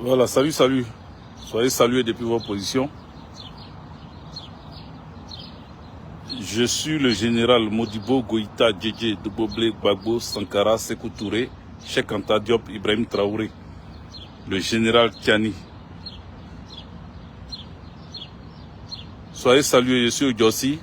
Voilà, salut, salut. Soyez salués depuis vos positions. Je suis le général Modibo Goïta Djedje Douboblé Gbagbo Sankara Sékou Touré, Cheikh Anta Diop Ibrahim Traoré, le général Tiani. Soyez salués, je suis Odjossi.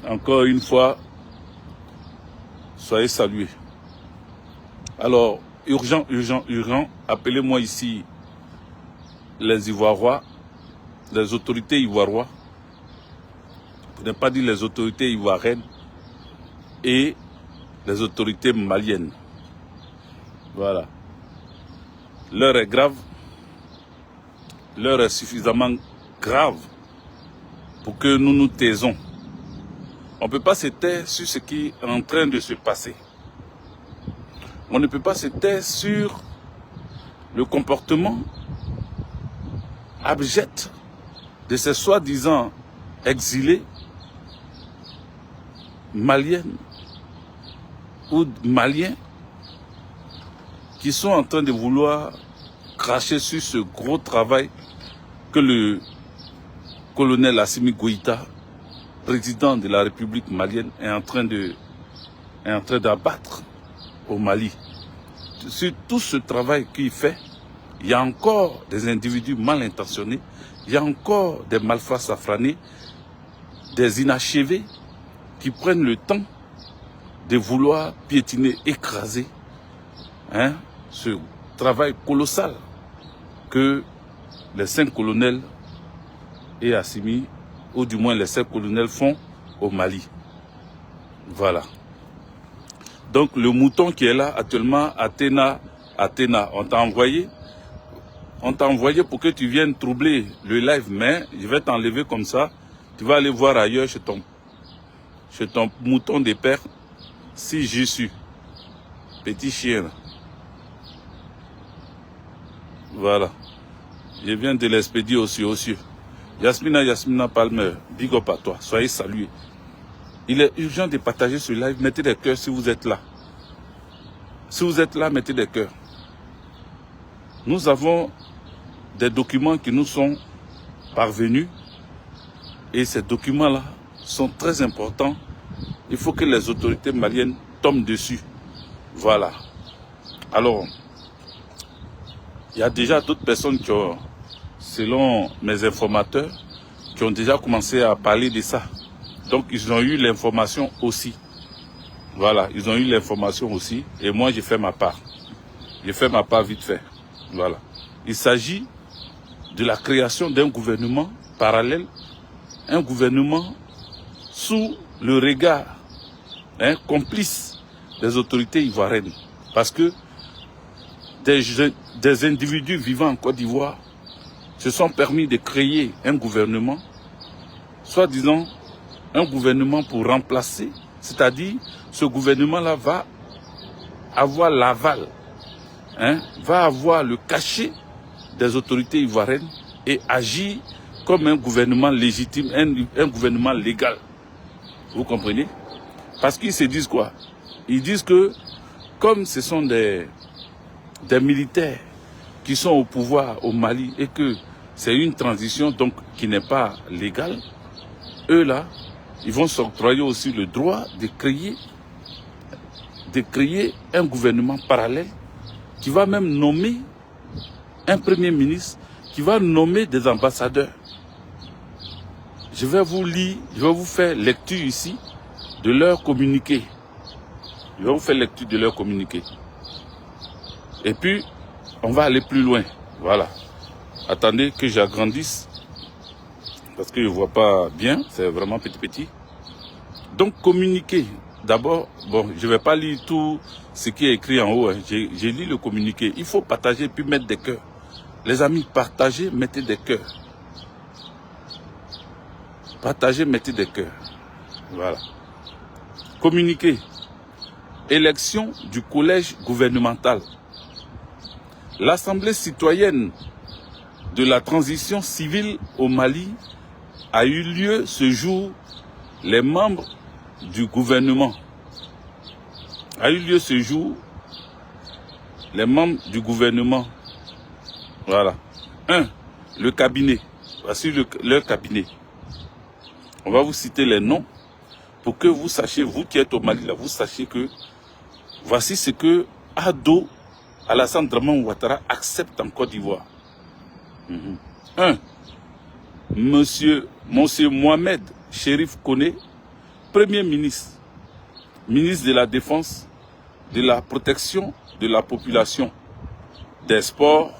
Encore une fois, soyez salués. Alors, urgent, urgent, urgent, appelez-moi ici les Ivoirois, les autorités ivoirois, pour ne pas dire les autorités ivoiriennes et les autorités maliennes. Voilà. L'heure est grave, l'heure est suffisamment grave pour que nous nous taisons. On ne peut pas se taire sur ce qui est en train de se passer. On ne peut pas se taire sur le comportement abject de ces soi-disant exilés maliennes ou maliens qui sont en train de vouloir cracher sur ce gros travail que le colonel Assimi Goïta, président de la République malienne, est en train d'abattre au Mali. Sur tout ce travail qu'il fait, il y a encore des individus mal intentionnés, il y a encore des malfrats safranés, des inachevés qui prennent le temps de vouloir piétiner, écraser ce travail colossal que les 5 colonels et Assimi, ou du moins les 5 colonels font au Mali. Voilà. Donc le mouton qui est là actuellement, Athéna, on t'a envoyé pour que tu viennes troubler le live, mais je vais t'enlever comme ça. Tu vas aller voir ailleurs chez ton mouton de père, si j'y suis. Petit chien. Voilà. Je viens de l'expédier aux cieux. Yasmina Palmer, big up à toi. Soyez salués. Il est urgent de partager ce live. Mettez des cœurs si vous êtes là. Si vous êtes là, mettez des cœurs. Nous avons des documents qui nous sont parvenus. Et ces documents-là sont très importants. Il faut que les autorités maliennes tombent dessus. Voilà. Alors, il y a déjà d'autres personnes qui ont, selon mes informateurs, qui ont déjà commencé à parler de ça. Donc, ils ont eu l'information aussi. Voilà, ils ont eu l'information aussi. Et moi, j'ai fait ma part. J'ai fait ma part vite fait. Voilà. Il s'agit de la création d'un gouvernement parallèle, un gouvernement sous le regard complice des autorités ivoiriennes. Parce que des individus vivant en Côte d'Ivoire se sont permis de créer un gouvernement, soi-disant un gouvernement pour remplacer, c'est-à-dire ce gouvernement-là va avoir l'aval, va avoir le cachet des autorités ivoiriennes et agir comme un gouvernement légitime, un gouvernement légal. Vous comprenez? Parce qu'ils se disent quoi? Ils disent que comme ce sont des militaires qui sont au pouvoir au Mali et que c'est une transition donc qui n'est pas légale, eux là, ils vont s'octroyer aussi le droit de créer un gouvernement parallèle qui va même nommer un premier ministre, qui va nommer des ambassadeurs. Je vais vous lire, je vais vous faire lecture ici de leur communiqué. Je vais vous faire lecture de leur communiqué. Et puis, on va aller plus loin. Voilà. Attendez que j'agrandisse. Parce que je ne vois pas bien. C'est vraiment petit. Donc, communiqué. D'abord, bon, je ne vais pas lire tout ce qui est écrit en haut. J'ai lu le communiqué. Il faut partager puis mettre des cœurs. Les amis, partagez, mettez des cœurs. Partagez, mettez des cœurs. Voilà. Communiqué. Élection du collège gouvernemental. L'Assemblée citoyenne de la transition civile au Mali a eu lieu ce jour. Les membres du gouvernement Voilà. 1. Le cabinet. Voici leur cabinet. On va vous citer les noms pour que vous sachiez, vous qui êtes au Mali, là, vous sachiez que voici ce que Ado Alassane Dramane Ouattara accepte en Côte d'Ivoire. 1. Monsieur Mohamed Chérif Koné, Premier ministre, ministre de la Défense, de la Protection de la Population, des Sports.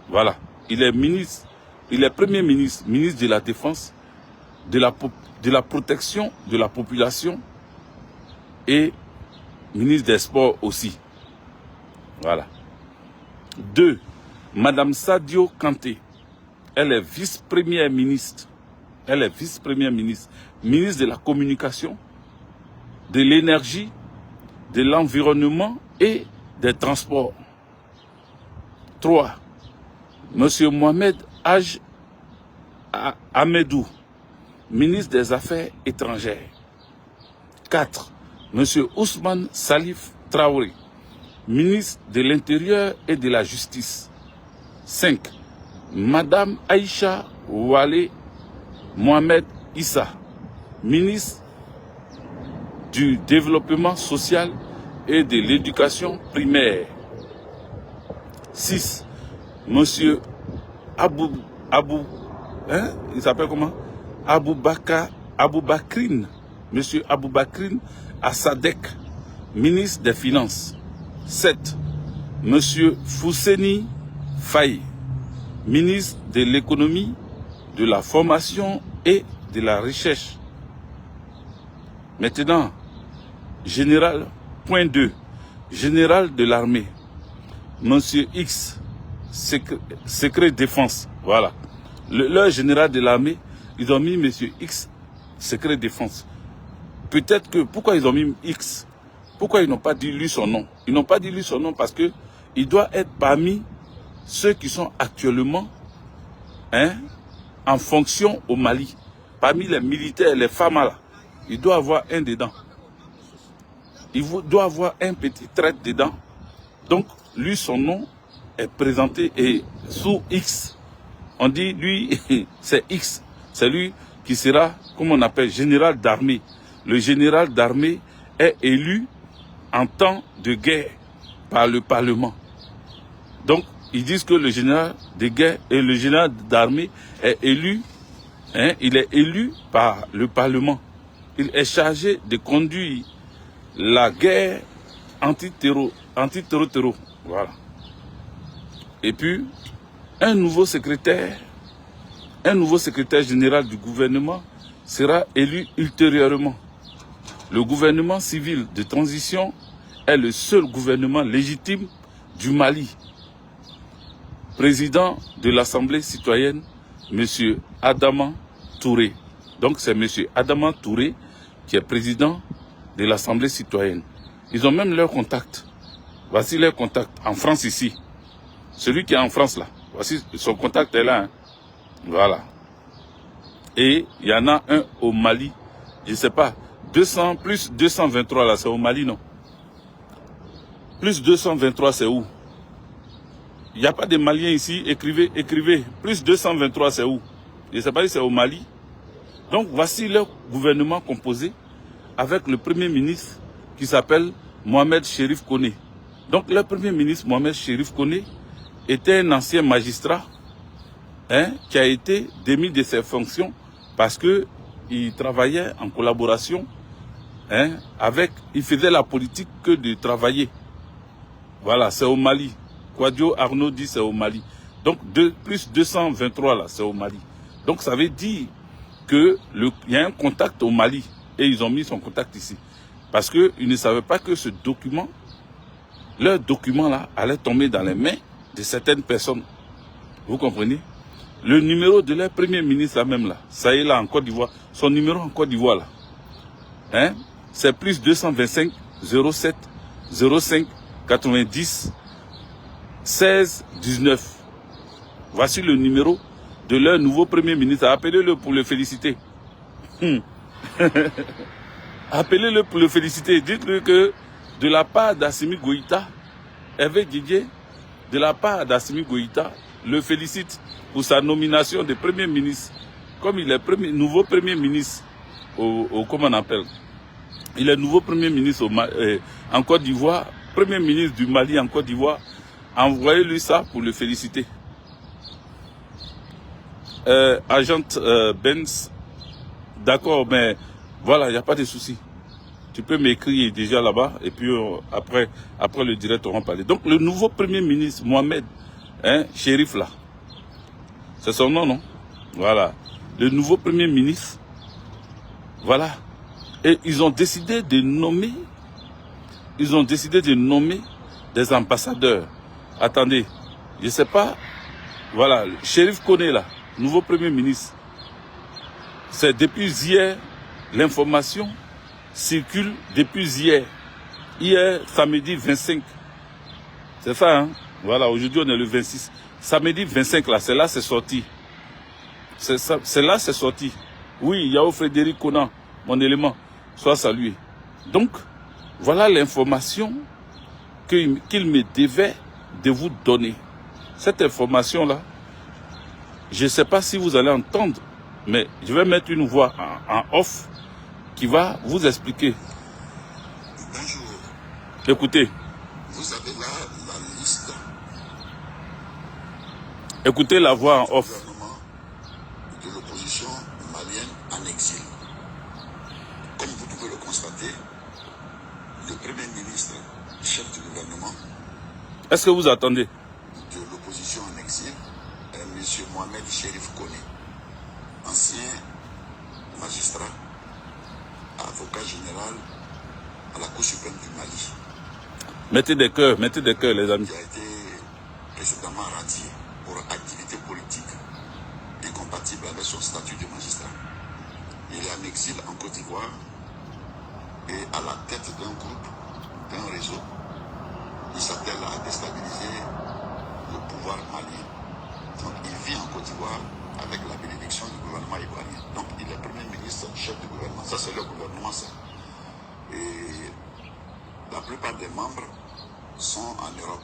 Voilà. Il est ministre, il est Premier ministre, ministre de la Défense, de la Protection de la Population et ministre des Sports aussi. Voilà. 2. Madame Sadio Kanté. Elle est vice-première ministre. Elle est vice-première ministre. Ministre de la Communication, de l'Énergie, de l'Environnement et des Transports. 3. Monsieur Mohamed Haj Ahmedou, ministre des Affaires étrangères. 4. Monsieur Ousmane Salif Traoré, ministre de l'Intérieur et de la Justice. 5. Madame Aïcha Ouale Mohamed Issa, ministre du Développement social et de l'Éducation primaire. 6. Monsieur il s'appelle comment? Aboubakrine. Monsieur Aboubakrine Assadek, ministre des Finances. 7. Monsieur Fousseni Faye, ministre de l'économie, de la formation et de la recherche. Maintenant, général, point 2, général de l'armée, Monsieur X, secret défense. Voilà. Leur général de l'armée, ils ont mis Monsieur X, secret défense. Peut-être que, pourquoi ils ont mis X? Pourquoi ils n'ont pas dit lui son nom? Ils n'ont pas dit lui son nom parce que il doit être parmi ceux qui sont actuellement en fonction au Mali. Parmi les militaires, les femmes là, il doit avoir un dedans. Il doit avoir un petit trait dedans. Donc, lui, son nom est présenté et sous X. On dit, lui, c'est X. C'est lui qui sera, comme on appelle, général d'armée. Le général d'armée est élu en temps de guerre par le Parlement. Donc, ils disent que le général de guerre et le général d'armée est élu, il est élu par le Parlement. Il est chargé de conduire la guerre anti-terror. Voilà. Et puis, un nouveau secrétaire général du gouvernement sera élu ultérieurement. Le gouvernement civil de transition est le seul gouvernement légitime du Mali. Président de l'Assemblée citoyenne, M. Adama Touré. Donc c'est M. Adama Touré qui est président de l'Assemblée citoyenne. Ils ont même leur contact. Voici leur contact en France ici. Celui qui est en France là. Voici son contact est là. Voilà. Et il y en a un au Mali. Je ne sais pas. 200 plus 223 là, c'est au Mali, non? Plus 223, c'est où? Il n'y a pas de Maliens ici. Écrivez. Plus 223, c'est où? Je ne sais pas si c'est au Mali. Donc, voici leur gouvernement composé avec le premier ministre qui s'appelle Mohamed Chérif Koné. Donc, le premier ministre Mohamed Chérif Koné était un ancien magistrat qui a été démis de ses fonctions parce qu'il travaillait en collaboration il faisait la politique que de travailler. Voilà, c'est au Mali. Quadio Arnaud dit c'est au Mali. Donc, plus 223 là, c'est au Mali. Donc, ça veut dire qu'il y a un contact au Mali. Et ils ont mis son contact ici. Parce qu'ils ne savaient pas que ce document, leur document là, allait tomber dans les mains de certaines personnes. Vous comprenez? Le numéro de leur premier ministre là même là, ça y est là en Côte d'Ivoire, son numéro en Côte d'Ivoire là, c'est plus 225 07 05 90 16 19. Voici le numéro de leur nouveau premier ministre. Appelez-le pour le féliciter. Appelez-le pour le féliciter. Dites-lui que de la part d'Assimi Goïta, Hervé Didier, de la part d'Assimi Goïta, le félicite pour sa nomination de Premier ministre. Comme il est nouveau Premier ministre comment on appelle? Il est nouveau Premier ministre en Côte d'Ivoire, Premier ministre du Mali en Côte d'Ivoire. Envoyez-lui ça pour le féliciter. Agent Benz, d'accord, mais voilà, il n'y a pas de souci. Tu peux m'écrire déjà là-bas et puis après le direct, on va parler. Donc le nouveau Premier ministre, Mohamed, Chérif là, c'est son nom, non? Voilà, le nouveau Premier ministre, voilà. Et ils ont décidé de nommer des ambassadeurs. Attendez, je ne sais pas, voilà, Chérif Koné là, nouveau Premier ministre. C'est depuis hier, l'information circule depuis hier. Hier, samedi 25. C'est ça, hein? Voilà, aujourd'hui on est le 26. Samedi 25 là, c'est là c'est sorti. C'est là c'est sorti. Oui, Yao Frédéric Conan, mon élément, soit salué. Donc, voilà l'information qu'il me devait de vous donner. Cette information-là, je ne sais pas si vous allez entendre, mais je vais mettre une voix en off qui va vous expliquer. Bonjour. Écoutez. Vous avez là la liste. Écoutez la voix en off. De l'opposition malienne en exil. Comme vous pouvez le constater, le Premier ministre, chef du gouvernement. Est-ce que vous attendez? De l'opposition en exil est M. Mohamed Chérif Koné, ancien magistrat, avocat général à la Cour suprême du Mali. Mettez des cœurs, les amis. Qui a été précédemment radié pour activité politique incompatible avec son statut de magistrat. Il est en exil en Côte d'Ivoire et à la tête d'un groupe, d'un réseau, il s'attelle à déstabiliser le pouvoir malien. Donc il vit en Côte d'Ivoire avec la bénédiction du gouvernement ivoirien. Donc il est Premier ministre, chef du gouvernement. Ça c'est le gouvernement, ça. Et la plupart des membres sont en Europe.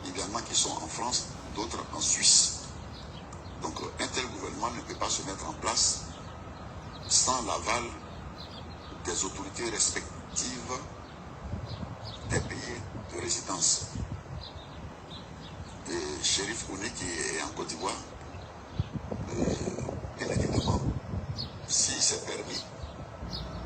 Évidemment qui sont en France, d'autres en Suisse. Donc un tel gouvernement ne peut pas se mettre en place sans l'aval des autorités respectives des pays de résidence. Et Chérif Koné qui est en Côte d'Ivoire, bien évidemment, s'il s'est permis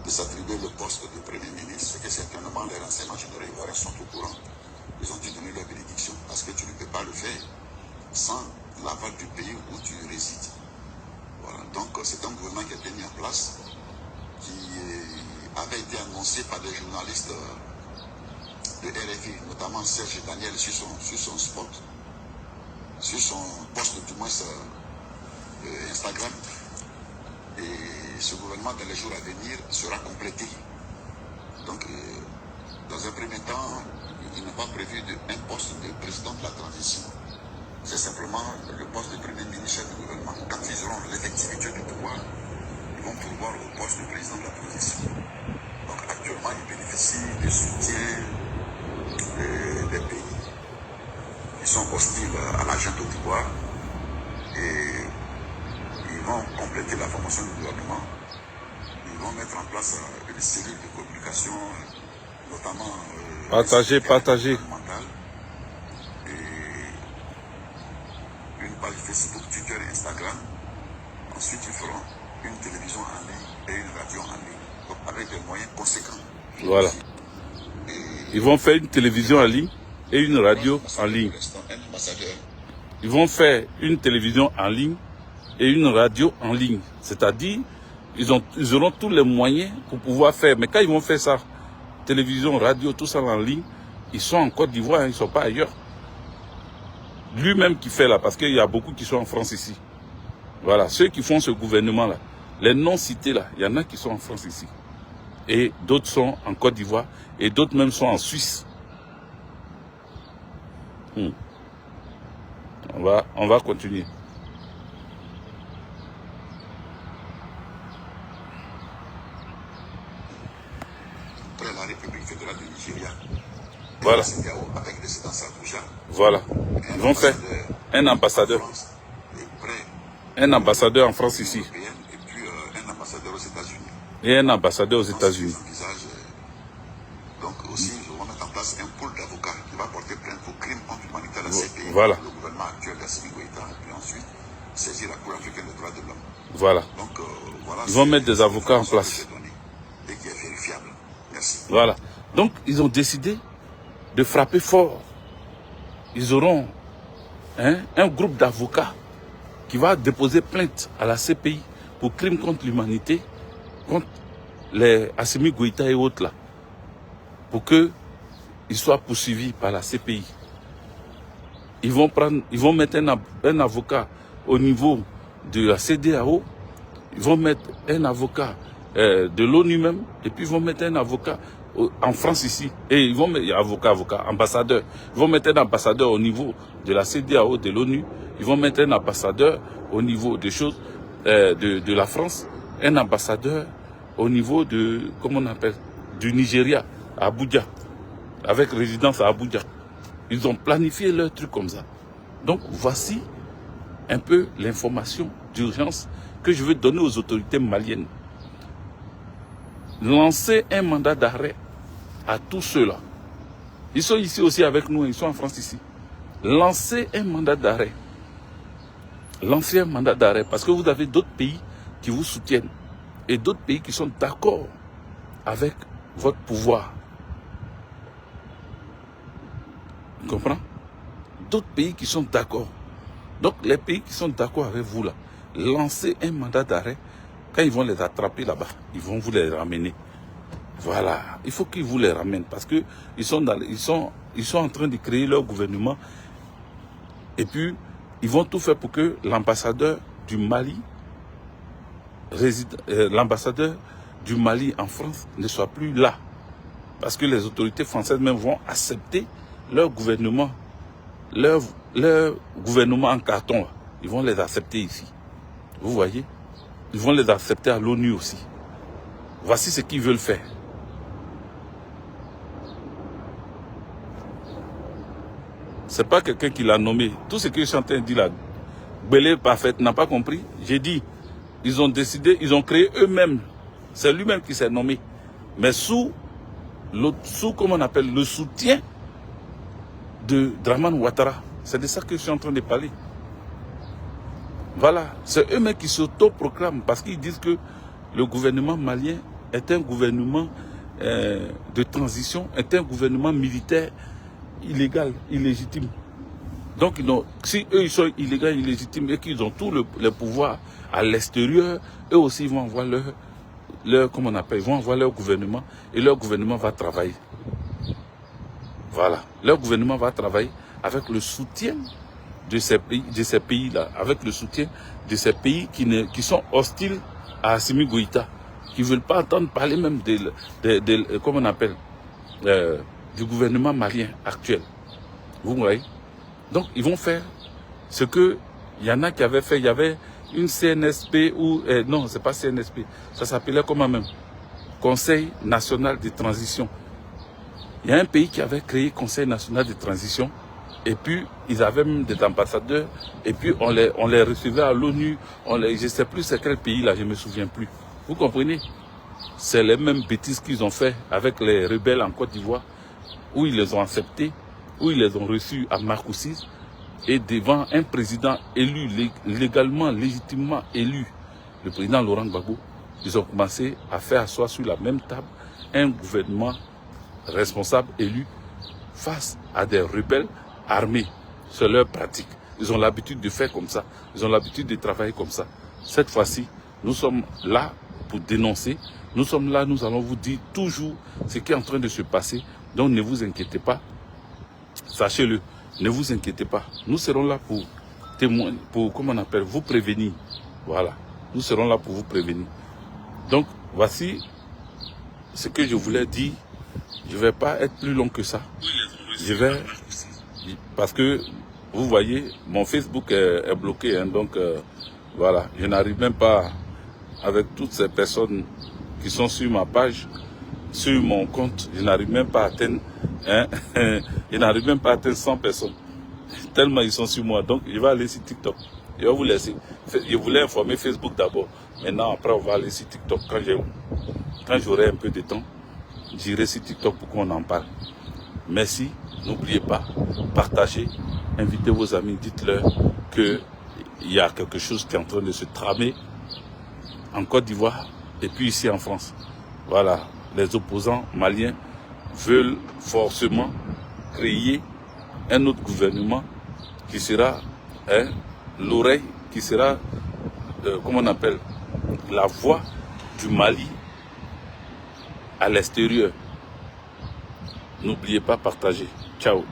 de s'attribuer le poste de Premier ministre, c'est que certainement les renseignements généraux ivoiriens sont au courant. Ils ont dû donner leur bénédiction parce que tu ne peux pas le faire sans l'aval du pays où tu résides. Voilà. Donc c'est un gouvernement qui a été mis en place, qui avait été annoncé par des journalistes de RFI, notamment Serge Daniel sur son spot, sur son post du moins Instagram. Et ce gouvernement dans les jours à venir sera complété. Donc dans un premier temps, il n'a pas prévu un poste de président de la transition. C'est simplement le poste de Premier ministre du gouvernement. Quand ils auront l'effectivité du pouvoir, ils vont pourvoir au poste de président de la transition. Donc actuellement, ils bénéficient du soutien des pays qui sont hostiles à la junte au pouvoir. Et ils vont compléter la formation du gouvernement. Ils vont mettre en place une cellule de communication, notamment partagez. Une page Facebook, Twitter et Instagram. Ensuite, ils feront une télévision en ligne et une radio en ligne. Donc, avec des moyens conséquents. Voilà. Ils vont faire une télévision en ligne et une radio en ligne. Ils vont faire une télévision en ligne et une radio en ligne. C'est-à-dire, ils auront tous les moyens pour pouvoir faire. Mais quand ils vont faire ça, télévision, radio, tout ça en ligne, ils sont en Côte d'Ivoire, ils ne sont pas ailleurs. Lui-même qui fait là, parce qu'il y a beaucoup qui sont en France ici. Voilà, ceux qui font ce gouvernement-là, les non cités là, il y en a qui sont en France ici. Et d'autres sont en Côte d'Ivoire, et d'autres même sont en Suisse. On va continuer. Après la République fédérale du Nigeria. Voilà. Avec résidence à Abuja. Voilà. Ils vont faire. Un ambassadeur. En France est prêt. Un ambassadeur en France ici. Européenne, et puis un ambassadeur aux États-Unis. Et un ambassadeur aux Donc, États-Unis. donc aussi, nous allons mettre en place un pôle d'avocats qui va porter plainte pour crimes contre l'humanité à la CPI, Voilà. le gouvernement actuel d'Assimi Goïta, et puis ensuite saisir la Cour africaine des droits de l'homme. Voilà. Donc voilà. Ils vont mettre des avocats en place. Et qui est vérifiable. Merci. Voilà. Donc, ils ont décidé de frapper fort. Ils auront un groupe d'avocats qui va déposer plainte à la CPI pour crimes contre l'humanité, contre les Assimi Goïta et autres là, pour qu'ils soient poursuivis par la CPI. Ils vont mettre un avocat au niveau de la CEDEAO, ils vont mettre un avocat de l'ONU même, et puis ils vont mettre un avocat en France ici, et ils vont mettre ambassadeur. Ils vont mettre un ambassadeur au niveau de la CEDEAO, de l'ONU, ils vont mettre un ambassadeur au niveau des choses de la France, un ambassadeur au niveau de, comment on appelle, du Nigeria, à Abuja, avec résidence à Abuja. Ils ont planifié leur truc comme ça. Donc voici un peu l'information d'urgence que je veux donner aux autorités maliennes. Lancer un mandat d'arrêt à tous ceux-là. Ils sont ici aussi avec nous, ils sont en France ici. Lancez un mandat d'arrêt. Lancez un mandat d'arrêt parce que vous avez d'autres pays qui vous soutiennent et d'autres pays qui sont d'accord avec votre pouvoir. Tu comprends? D'autres pays qui sont d'accord. Donc les pays qui sont d'accord avec vous là, lancez un mandat d'arrêt. Quand ils vont les attraper là-bas, ils vont vous les ramener. Voilà, il faut qu'ils vous les ramènent parce que ils sont en train de créer leur gouvernement et puis ils vont tout faire pour que l'ambassadeur du Mali l'ambassadeur du Mali en France ne soit plus là. Parce que les autorités françaises même vont accepter leur gouvernement en carton. Ils vont les accepter ici. Vous voyez? Ils vont les accepter à l'ONU aussi. Voici ce qu'ils veulent faire. C'est pas quelqu'un qui l'a nommé. Tout ce que je suis en train de dire là, Belé Parfait n'a pas compris. J'ai dit, ils ont décidé, ils ont créé eux-mêmes. C'est lui-même qui s'est nommé. Mais sous comment on appelle, le soutien de Dramane Ouattara. C'est de ça que je suis en train de parler. Voilà, c'est eux-mêmes qui s'autoproclament parce qu'ils disent que le gouvernement malien est un gouvernement de transition, est un gouvernement militaire illégal, illégitime. Donc, si eux ils sont illégaux, illégitimes et qu'ils ont tout le pouvoir à l'extérieur, eux aussi vont avoir comment on appelle, ils vont avoir leur gouvernement et leur gouvernement va travailler. Voilà, leur gouvernement va travailler avec le soutien de ces pays-là, avec le soutien de ces pays qui sont hostiles à Assimi Goïta, qui ne veulent pas entendre parler même comment on appelle, du gouvernement malien actuel. Vous voyez? Donc, ils vont faire ce que il y en a qui avaient fait. Il y avait une CNSP ou non, c'est pas CNSP. Ça s'appelait comment même? Conseil national de transition. Il y a un pays qui avait créé Conseil national de transition. Et puis, ils avaient même des ambassadeurs. Et puis, on les recevait à l'ONU. Je ne sais plus c'est quel pays là, je ne me souviens plus. Vous comprenez? C'est les mêmes bêtises qu'ils ont fait avec les rebelles en Côte d'Ivoire, où ils les ont acceptés, où ils les ont reçus à Marcoussis, et devant un président élu, légalement, légitimement élu, le président Laurent Gbagbo, ils ont commencé à faire asseoir sur la même table un gouvernement responsable élu face à des rebelles armés. C'est leur pratique. Ils ont l'habitude de faire comme ça. Ils ont l'habitude de travailler comme ça. Cette fois-ci, nous sommes là pour dénoncer. Nous sommes là, nous allons vous dire toujours ce qui est en train de se passer. Donc ne vous inquiétez pas. Sachez-le, ne vous inquiétez pas. Nous serons là pour témoigner, pour, comment on appelle, vous prévenir. Voilà. Nous serons là pour vous prévenir. Donc, voici ce que je voulais dire. Je ne vais pas être plus long que ça. Je vais, parce que, vous voyez, mon Facebook est bloqué. Hein, donc, voilà, je n'arrive même pas, avec toutes ces personnes qui sont sur ma page, sur mon compte, je n'arrive même pas à atteindre, hein, je n'arrive même pas à atteindre 100 personnes. Tellement ils sont sur moi. Donc, je vais aller sur TikTok. Je vais vous laisser. Je voulais informer Facebook d'abord. Maintenant, après, on va aller sur TikTok. Quand j'aurai un peu de temps, j'irai sur TikTok pour qu'on en parle. Merci. N'oubliez pas, partagez, invitez vos amis, dites-leur qu'il y a quelque chose qui est en train de se tramer en Côte d'Ivoire et puis ici en France. Voilà, les opposants maliens veulent forcément créer un autre gouvernement qui sera l'oreille, qui sera, comment on appelle, la voix du Mali à l'extérieur. N'oubliez pas, partager. Ciao.